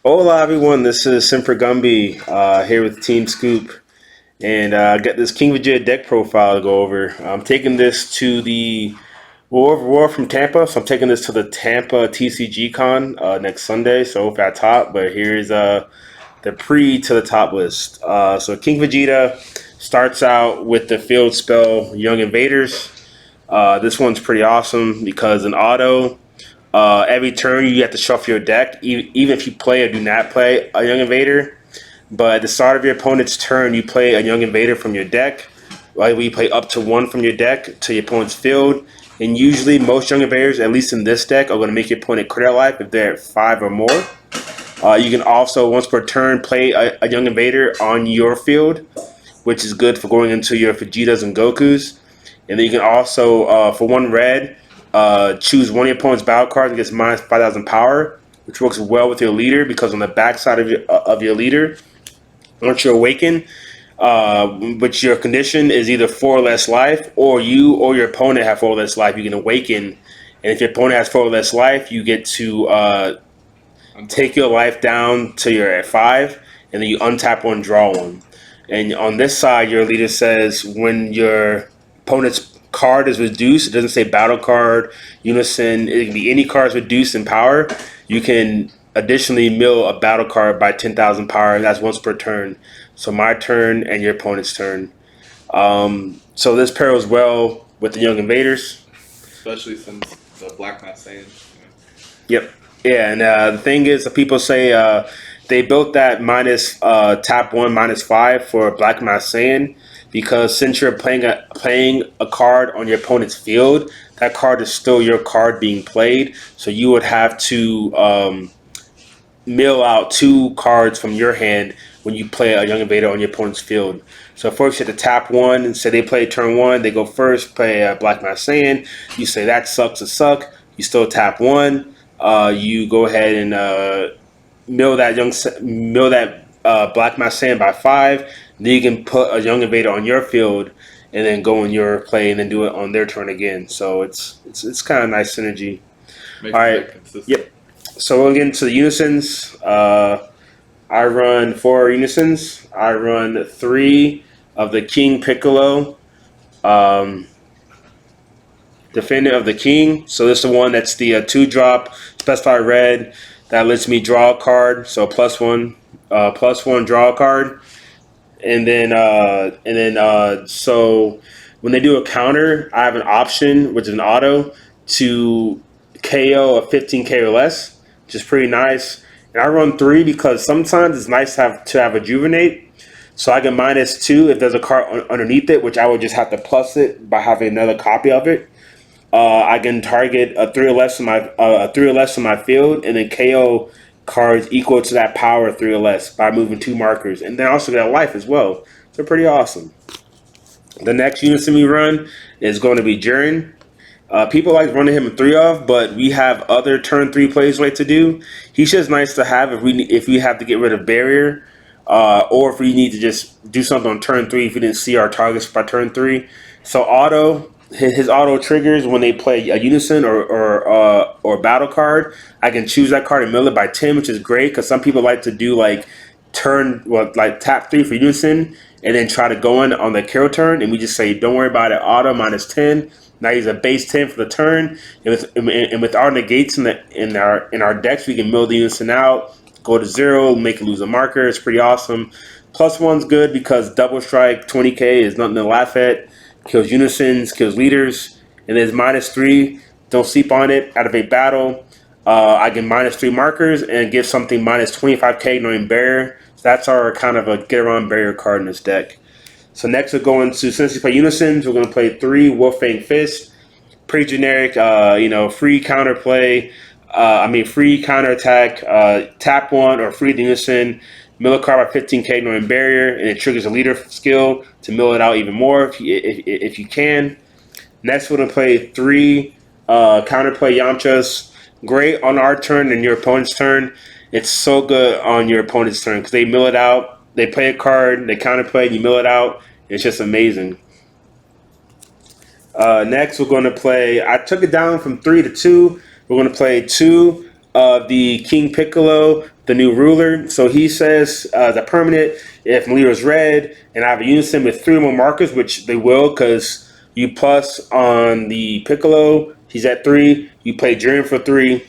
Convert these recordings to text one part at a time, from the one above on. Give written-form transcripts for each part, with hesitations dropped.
Hola everyone, this is Simper Gumby here with Team Scoop, and I got this King Vegeta deck profile to go over. I'm taking this to the War from Tampa, so I'm taking this to the Tampa TCG Con next Sunday. So if I top, but here's the pre to the top list. So King Vegeta starts out with the field spell Young Invaders. This one's pretty awesome because an auto. Every turn you have to shuffle your deck, even if you play or do not play a Young Invader. But at the start of your opponent's turn, you play a Young Invader from your deck. Like we play up to one from your deck to your opponent's field. And usually most Young Invaders, at least in this deck, are going to make your opponent crit life if they're at 5 or more. You can also, once per turn, play a Young Invader on your field, which is good for going into your Vegetas and Gokus. And then you can also, for one red, choose one of your opponent's battle cards and gets minus 5,000 power, which works well with your leader because on the backside of your leader, once you awaken, which your condition is either 4 or less life, or you or your opponent have 4 or less life, you can awaken. And if your opponent has 4 or less life, you get to take your life down to you're at 5, and then you untap one, draw one. And on this side, your leader says when your opponent's card is reduced, it doesn't say battle card, unison, it can be any cards reduced in power. You can additionally mill a battle card by 10,000 power, and that's once per turn. So my turn and your opponent's turn. So this pairs well with the Young Invaders. Especially since the Black Mass saying. Yep. Yeah, and the thing is, the people say they built that minus tap one -5 for Black Mass Saiyan because since you're playing a card on your opponent's field, that card is still your card being played. So you would have to mill out 2 cards from your hand when you play a Young Invader on your opponent's field. So first you have to tap one and say they play turn 1, they go first, play Black Mass Saiyan. You say that sucks to suck. You still tap 1. You go ahead and mill that Black Mass Saiyan by 5. Then you can put a Young Invader on your field and then go in your play and then do it on their turn again. So it's kind of nice synergy. Makes All right. consistent. Yep. So we'll get into the unisons. I run 4 unisons. I run 3 of the King Piccolo, Defender of the King. So this is the one that's the 2-drop, specify red, that lets me draw a card. So +1 draw a card. So when they do a counter, I have an option, which is an auto, to KO a 15k or less, which is pretty nice. And I run 3 because sometimes it's nice to have rejuvenate. So I get -2 if there's a card underneath it, which I would just have to plus it by having another copy of it. I can target a 3 or less in my field, and then KO cards equal to that power 3 or less by moving 2 markers, and then also get a life as well. So pretty awesome. The next unison we run is going to be Jiren. People like running him in 3 of, but we have other turn 3 plays like to do. He's just nice to have if we have to get rid of barrier, or if we need to just do something on turn 3 if we didn't see our targets by turn 3. So his auto triggers when they play a unison or battle card. I can choose that card and mill it by 10, which is great because some people like to do like tap 3 for unison and then try to go in on the kill turn, and we just say don't worry about it, auto -10. Now he's a base 10 for the turn, and with our negates in our decks, we can mill the unison out, go to 0, make it lose a marker. It's pretty awesome. +1's good because double strike 20k is nothing to laugh at. Kills unisons, kills leaders, and there's -3. Don't sleep on it. Out of a battle, I get -3 markers and give something -25k knowing barrier. So that's our kind of a get around barrier card in this deck. So next we're going to, since we play unisons, we're going to play 3 Wolfang Fist. Pretty generic, free counter play. Free counter attack, tap 1 or free the unison. Mill a card by 15k knowing barrier, and it triggers a leader skill to mill it out even more if you can. Next, we're going to play 3 counterplay Yamchas. Great on our turn and your opponent's turn. It's so good on your opponent's turn because they mill it out. They play a card, they counterplay, and you mill it out. It's just amazing. Next, we're going to play. I took it down from 3 to 2. We're going to play 2 the King Piccolo, the new ruler. So he says the permanent, if my leader is red and I have a unison with 3 or more markers, which they will because you plus on the Piccolo, he's at 3. You play Jiren for 3.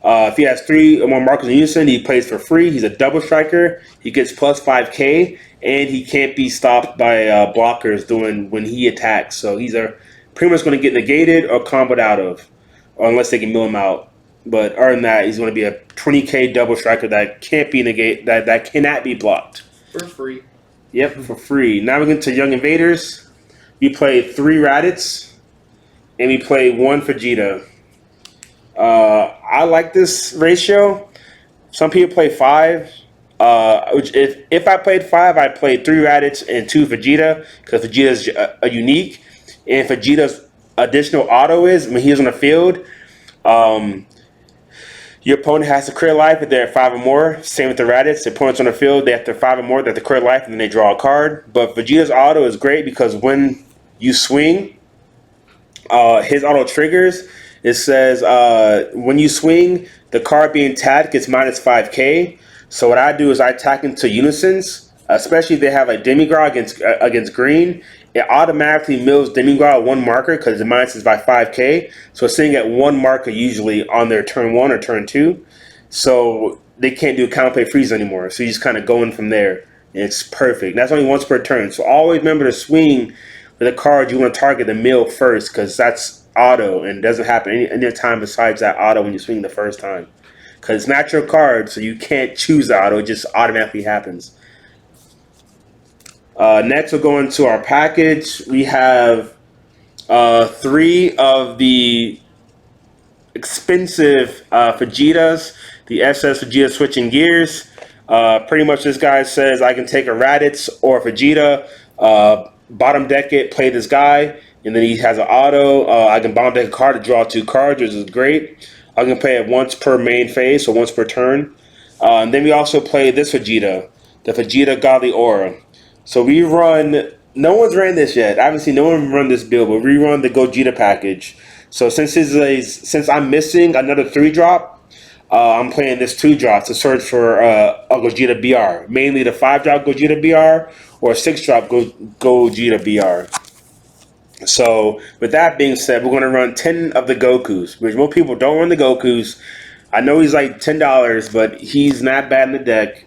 If he has 3 or more markers in unison, he plays for free. He's a double striker. He gets plus 5k, and he can't be stopped by blockers doing when he attacks. So he's pretty much going to get negated or comboed out of, or unless they can mill him out. But other than that, he's going to be a 20k double striker that can't be negated, that cannot be blocked. For free. Yep, for free. Now we get to Young Invaders. We play 3 Raditz, and we play 1 Vegeta. I like this ratio. Some people play 5. Which if I played 5, I'd play 3 Raditz and 2 Vegeta because Vegeta's a unique, and Vegeta's additional auto is when he's on the field. Your opponent has to clear life if they're at 5 or more. Same with the Raditz. The opponent's on the field, they have to 5 or more, they have to clear life, and then they draw a card. But Vegeta's auto is great because when you swing, his auto triggers. It says when you swing, the card being tapped gets minus 5k. So what I do is I attack into unisons, especially if they have a demigod against green. It automatically mills demigod 1 marker because the minus is by 5k. So it's sitting at 1 marker usually on their turn 1 or turn 2. So they can't do counterplay freeze anymore. So you just kind of go in from there. And it's perfect. That's only once per turn. So always remember to swing with a card you want to target the mill first because that's auto and it doesn't happen any time besides that auto when you swing the first time. Because it's not your card, so you can't choose the auto. It just automatically happens. Next, we'll go into our package. We have 3 of the expensive Vegetas. The SS Vegeta switching gears. Pretty much this guy says I can take a Raditz or a Vegeta, bottom deck it, play this guy, and then he has an auto. I can bottom deck a card to draw 2 cards, which is great. I can play it once per main phase, so once per turn. And then we also play this Vegeta, the Vegeta Godly Aura. So we run, no one's ran this yet. I haven't seen no one run this build, but we run the Gogeta package. So since I'm missing another 3-drop, I'm playing this 2-drop to search for a Gogeta BR. Mainly the 5-drop Gogeta BR or 6-drop Gogeta BR. So with that being said, we're going to run 10 of the Gokus, which most people don't run the Gokus. I know he's like $10, but he's not bad in the deck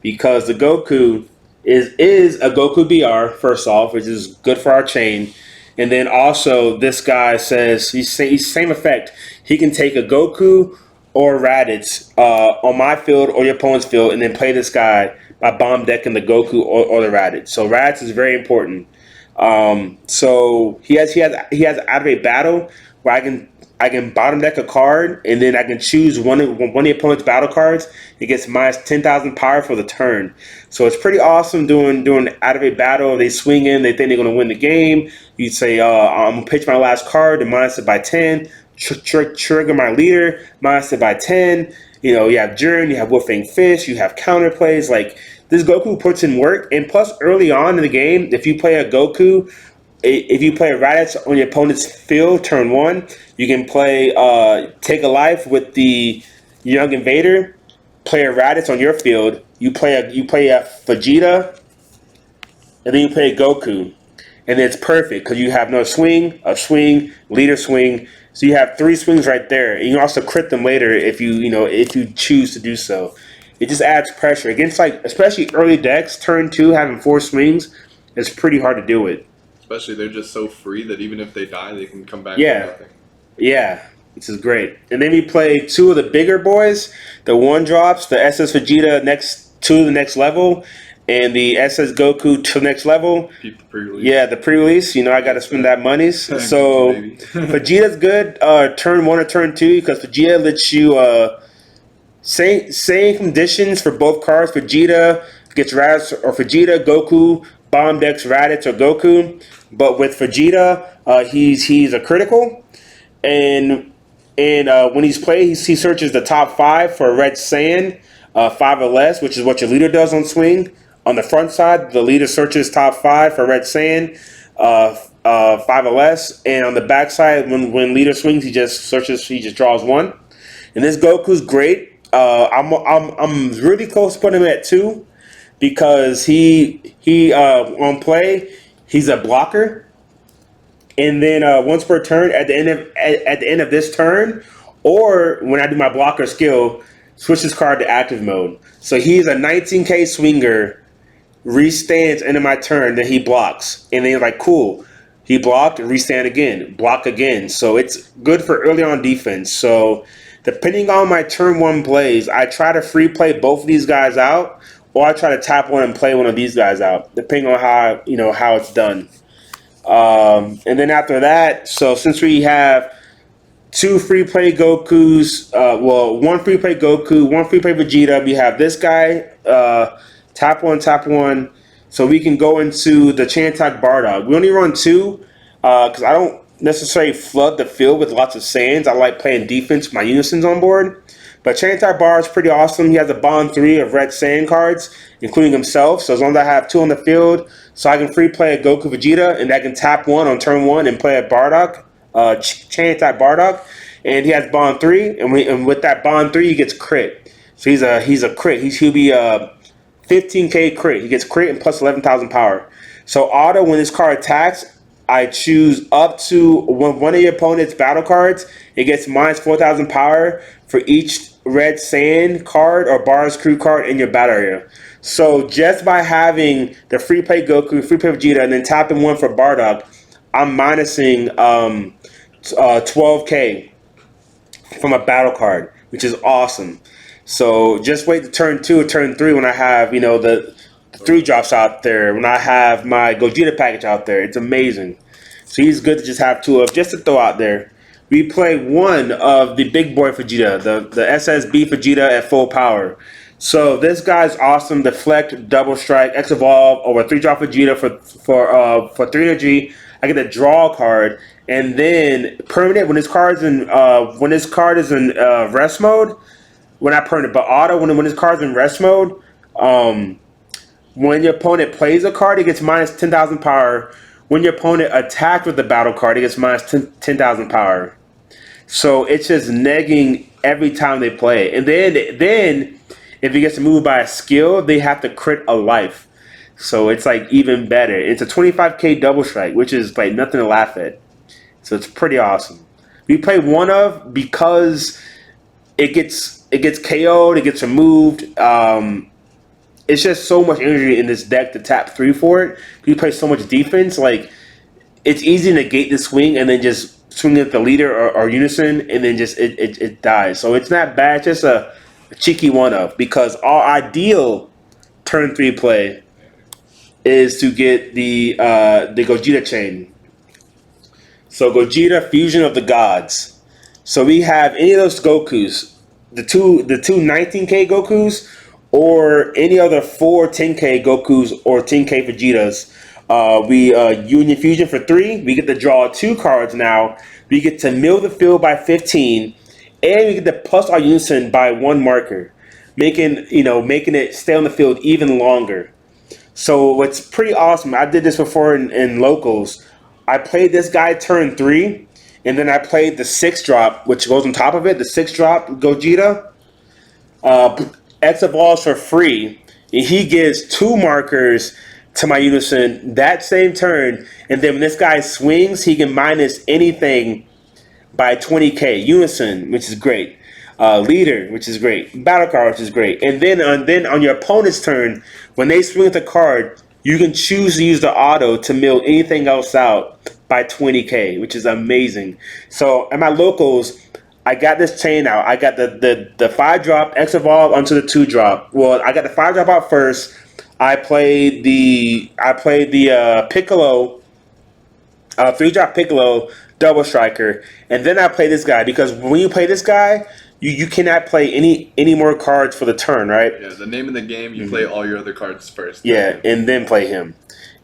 because the Goku is a Goku BR, first off, which is good for our chain. And then also this guy says he's same effect. He can take a Goku or Raditz on my field or your opponent's field and then play this guy by bomb decking the Goku or the Raditz. So Raditz is very important. So he has out of a battle where I can bottom deck a card and then I can choose one of the opponent's battle cards. It gets minus 10,000 power for the turn. So it's pretty awesome doing out of a battle. They swing in, they think they're going to win the game. You say, I'm going to pitch my last card and minus it by 10. Trigger my leader, minus it by 10. You know, you have Jiren, you have Wolfang Fish, you have counterplays. Like, this Goku puts in work, and plus early on in the game, if you play a Goku, if you play a Raditz on your opponent's field, turn 1, you can play Take a Life with the Young Invader, play a Raditz on your field, you play a Vegeta, and then you play a Goku. And it's perfect because you have no swing, a swing, leader swing. So you have 3 swings right there. And you can also crit them later if you choose to do so. It just adds pressure against, like, especially early decks. Turn 2 having 4 swings, it's pretty hard to do it. Especially they're just so free that even if they die, they can come back. Yeah, yeah, this is great. And then we play 2 of the bigger boys, the 1-drops, the SS Vegeta to the next level, and the SS Goku to the next level. Yeah, the pre-release. You know, I got to spend that money. So Vegeta's good. Turn 1 or turn 2 because Vegeta lets you. Same conditions for both cards. Vegeta gets Raditz or Vegeta, Goku, bomb decks Raditz or Goku. But with Vegeta, he's a critical. And when he's played, he searches the top 5 for a red sand, 5 or less, which is what your leader does on swing. On the front side, the leader searches top 5 for red sand, 5 or less. And on the back side, when leader swings, he just draws 1. And this Goku's great. I'm really close to putting him at 2 because he on play he's a blocker, and then once per turn at the end of this turn, or when I do my blocker skill, switch his card to active mode. So he's a 19k swinger, restands into my turn, then he blocks, and then you're like, cool. He blocked, restand again, block again. So it's good for early on defense. So depending on my turn 1 plays, I try to free play both of these guys out, or I try to tap one and play one of these guys out, depending on how it's done. And then after that, so since we have 2 free play Gokus, one free play Goku, 1 free play Vegeta, we have this guy, tap one. So we can go into the Chain Attack Bardock. We only run 2 because I don't necessarily flood the field with lots of Saiyans. I like playing defense with my Unisons on board. But Chain Attack Bar is pretty awesome. He has a bond 3 of red Saiyan cards, including himself. So as long as I have 2 on the field, so I can free play a Goku Vegeta, and I can tap 1 on turn 1 and play a Bardock, Chain Attack Bardock. And he has bond 3, and with that bond 3, he gets crit. So he's a crit. He'll be 15k crit. He gets crit and plus 11,000 power. So auto, when this card attacks, I choose up to one of your opponent's battle cards. It gets minus 4,000 power for each red Saiyan card or Bar's crew card in your battle area. So just by having the free play Goku, free play Vegeta, and then tapping 1 for Bardock, I'm minusing 12k from a battle card, which is awesome. So just wait to turn 2 or turn 3 when I have, the 3 drops out there, when I have my Gogeta package out there. It's amazing. So he's good to just have 2 of, just to throw out there. We play 1 of the big boy Vegeta, the SSB Vegeta at full power. So this guy's awesome. Deflect, double strike, X evolve over 3-drop Vegeta for 3 energy. I get to draw a card, and then permanent when his card is in rest mode. When I permanent, but auto when his card's in rest mode, when your opponent plays a card, it gets minus 10,000 power. When your opponent attacks with the battle card, it gets minus 10,000 power. So it's just negging every time they play. And then if he gets moved by a skill, they have to crit a life. So it's like even better. It's a 25k double strike, which is like nothing to laugh at. So it's pretty awesome. We play 1 of because it gets KO'd, it gets removed. It's just so much energy in this deck to tap 3 for it. You play so much defense, like it's easy to negate the swing and then just swing at the leader or unison, and then just it dies. So it's not bad. It's just a cheeky 1 of, because our ideal turn 3 play is to get the Gogeta chain. So Gogeta Fusion of the Gods. So we have any of those Gokus, the two 19k Gokus, or any other 4 10k Gokus or 10k Vegetas. We Union Fusion for 3. We get to draw 2 cards now. We get to mill the field by 15, and we get to plus our unison by 1 marker, making it stay on the field even longer. So what's pretty awesome, I did this before in locals. I played this guy turn 3, and then I played the 6-drop, which goes on top of it, the 6-drop Gogeta. X evolves for free, and he gives 2 markers to my unison that same turn, and then when this guy swings, he can minus anything by 20k. Unison, which is great. Leader, which is great. Battle card, which is great. And then on your opponent's turn, when they swing with the card, you can choose to use the auto to mill anything else out by 20k, which is amazing. So at my locals, I got this chain out. I got the 5-drop X evolve onto the 2-drop. Well, I got the 5-drop out first. I played the Piccolo, 3-drop Piccolo double striker, and then I play this guy, because when you play this guy, you cannot play any more cards for the turn, right? Yeah, the name of the game, you play all your other cards first. Yeah, and then play him.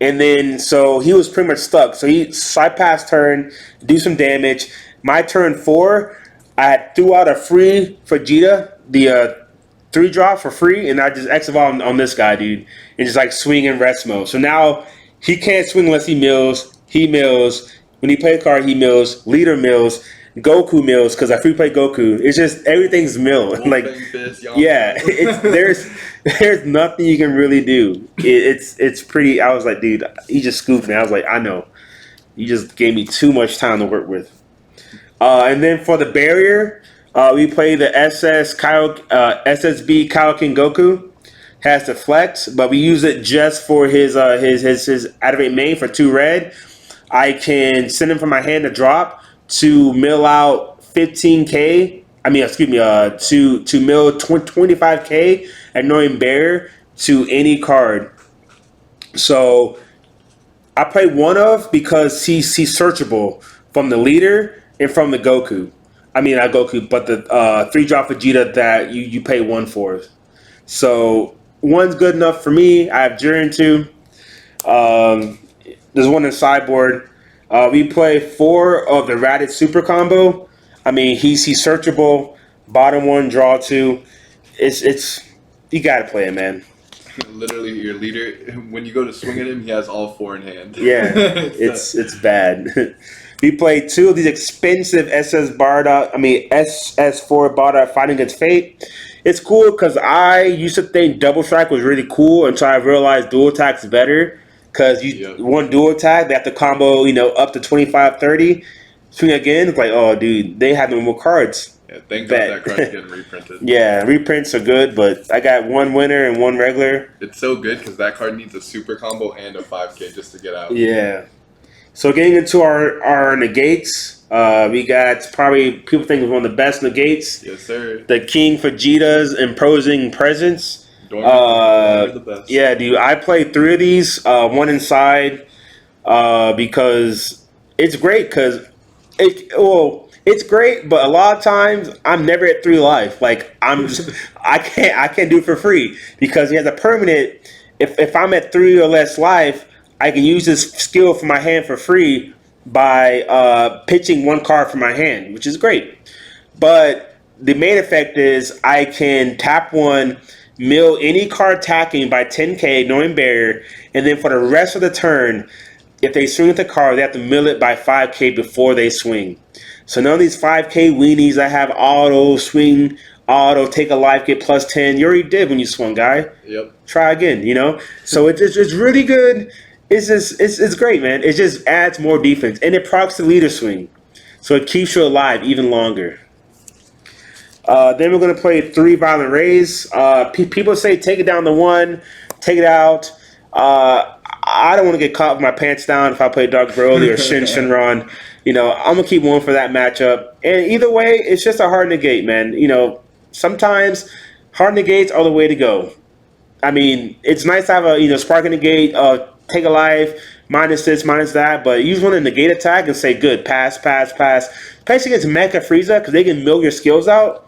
And then, so he was pretty much stuck. So he side pass turn, do some damage. My turn 4, I threw out a free Vegeta, the 3-drop for free, and I just X evolve on this guy, dude, and just like swing in rest mode. So now he can't swing unless he mills. He mills. When he plays a card, he mills. Leader mills. Goku meals because I free play Goku. It's just everything's meal. Like, Wolfang Fist, Yonko. yeah, there's nothing you can really do. It's pretty. I was like, dude, he just scooped me. I was like, I know. You just gave me too much time to work with. And then for the barrier, we play the SSB Kaioken Goku. Has the flex, but we use it just for his activate main for 2 red. I can send him from my hand to drop to mill out 15k. I mean, excuse me, to mill 25k annoying bear to any card. So I play one of because he's searchable from the leader and from the Goku. I mean, not Goku, but the 3-drop Vegeta that you pay 1 for. So one's good enough for me. I have Jiren too. There's one in sideboard. We play 4 of the Raditz super combo. I mean, he's searchable. Bottom 1, draw 2. It's you gotta play it, man. Literally, your leader. When you go to swing at him, he has all 4 in hand. Yeah, it's bad. We play 2 of these expensive SS Bardock. I mean SS4 Bardock fighting against Fate. It's cool because I used to think double strike was really cool until I realized dual attack's better. Because one dual attack, they have to combo, up to 25, 30. Swing again, it's like, oh, dude, they have no more cards. Yeah, thank God that card's getting reprinted. Yeah, reprints are good, but I got 1 winner and 1 regular. It's so good because that card needs a super combo and a 5k just to get out. Yeah. So getting into our negates, we got probably people think it's one of the best negates. Yes, sir. The King Vegeta's Imposing Presence. The best. Yeah, dude. I played 3 of these, 1 inside, because it's great. Because it's great, but a lot of times I'm never at 3 life. Like I can't do it for free because he has a permanent. If I'm at 3 or less life, I can use this skill from my hand for free by pitching 1 card from my hand, which is great. But the main effect is I can tap 1, mill any card attacking by 10k, knowing barrier, and then for the rest of the turn, if they swing at the card, they have to mill it by 5k before they swing. So none of these 5k weenies that have auto, swing, auto, take a life, get plus 10, you already did when you swung, guy. Yep. Try again, So it's really good. It's great, man. It just adds more defense, and it procs the leader swing, so it keeps you alive even longer. Then we're gonna play 3 Violent Rays. People say take it down to 1, take it out. I don't want to get caught with my pants down if I play Dark Broly or Shenron. I'm gonna keep 1 for that matchup. And either way, it's just a hard negate, man. Sometimes hard negates are the way to go. I mean, it's nice to have a spark and negate, take a life, minus this, minus that, but you just want to negate attack and say good, pass, pass, pass. Especially against Mecha Frieza, because they can mill your skills out.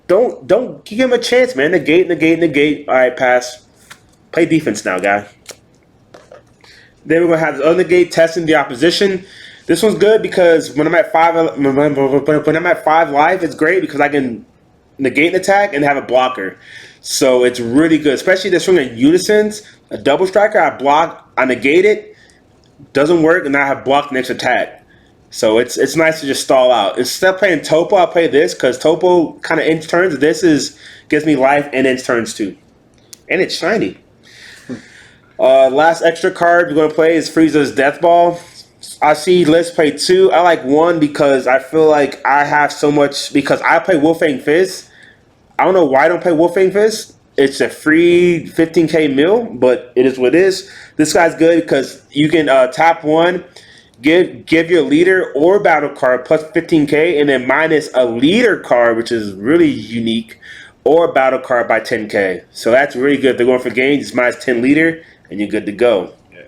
Don't give him a chance, man. Negate, negate, negate. All right, pass. Play defense now, guy. Then we're gonna have the other negate testing the opposition. This one's good because when I'm at 5 life, it's great because I can negate an attack and have a blocker. So it's really good, especially the swing in unisons. A double striker, I block, I negate it, doesn't work, and now I have blocked the next attack. So it's nice to just stall out. Instead of playing Topo, I play this because Topo kind of ends turns. This gives me life and ends turns too, and it's shiny. Last extra card we're gonna play is Frieza's Death Ball. I see Liz play 2. I like 1 because I feel like I have so much because I play Wolfang Fist. I don't know why I don't play Wolfang Fist. It's a free 15k mill, but it is what it is. This guy's good because you can tap 1, give your leader or battle card plus 15k, and then minus a leader card, which is really unique, or battle card by 10k. So that's really good. They're going for games. It's minus 10 leader, and you're good to go. Yeah.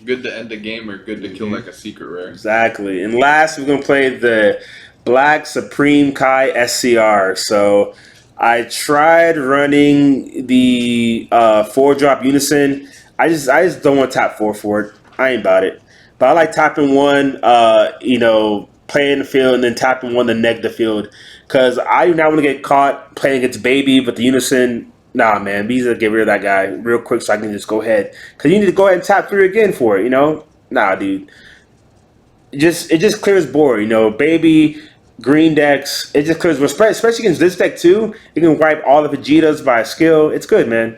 Good to end the game or good to kill like a secret rare. Exactly. And last, we're going to play the Black Supreme Kai SCR. So I tried running the 4-drop unison. I just don't want to tap 4 for it. I ain't about it. But I like tapping 1, playing the field, and then tapping 1 to neg the field. Because I do not want to get caught playing against Baby with the unison. Nah, man. Visa, get rid of that guy real quick so I can just go ahead. Because you need to go ahead and tap 3 again for it, Nah, dude. it just clears board. You know, baby green decks. It just clears, especially against this deck too. You can wipe all the Vegetas by skill. It's good, man.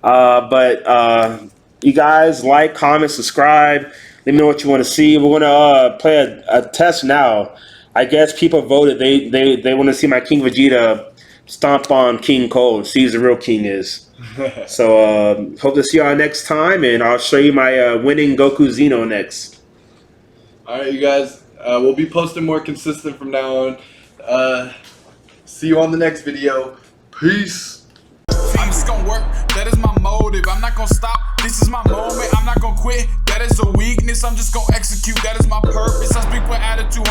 But you guys like, comment, subscribe. Let me know what you want to see. We're gonna play a test now. I guess people voted. They want to see my King Vegeta stomp on King Cold. See who the real king is. So hope to see y'all next time, and I'll show you my winning Goku Xeno next. All right, you guys. We'll be posting more consistent from now on. See you on the next video. Peace. I'm just gonna work, that is my motive. I'm not gonna stop, this is my moment. I'm not gonna quit, that is a weakness. I'm just gonna execute, that is my purpose. I speak with attitude.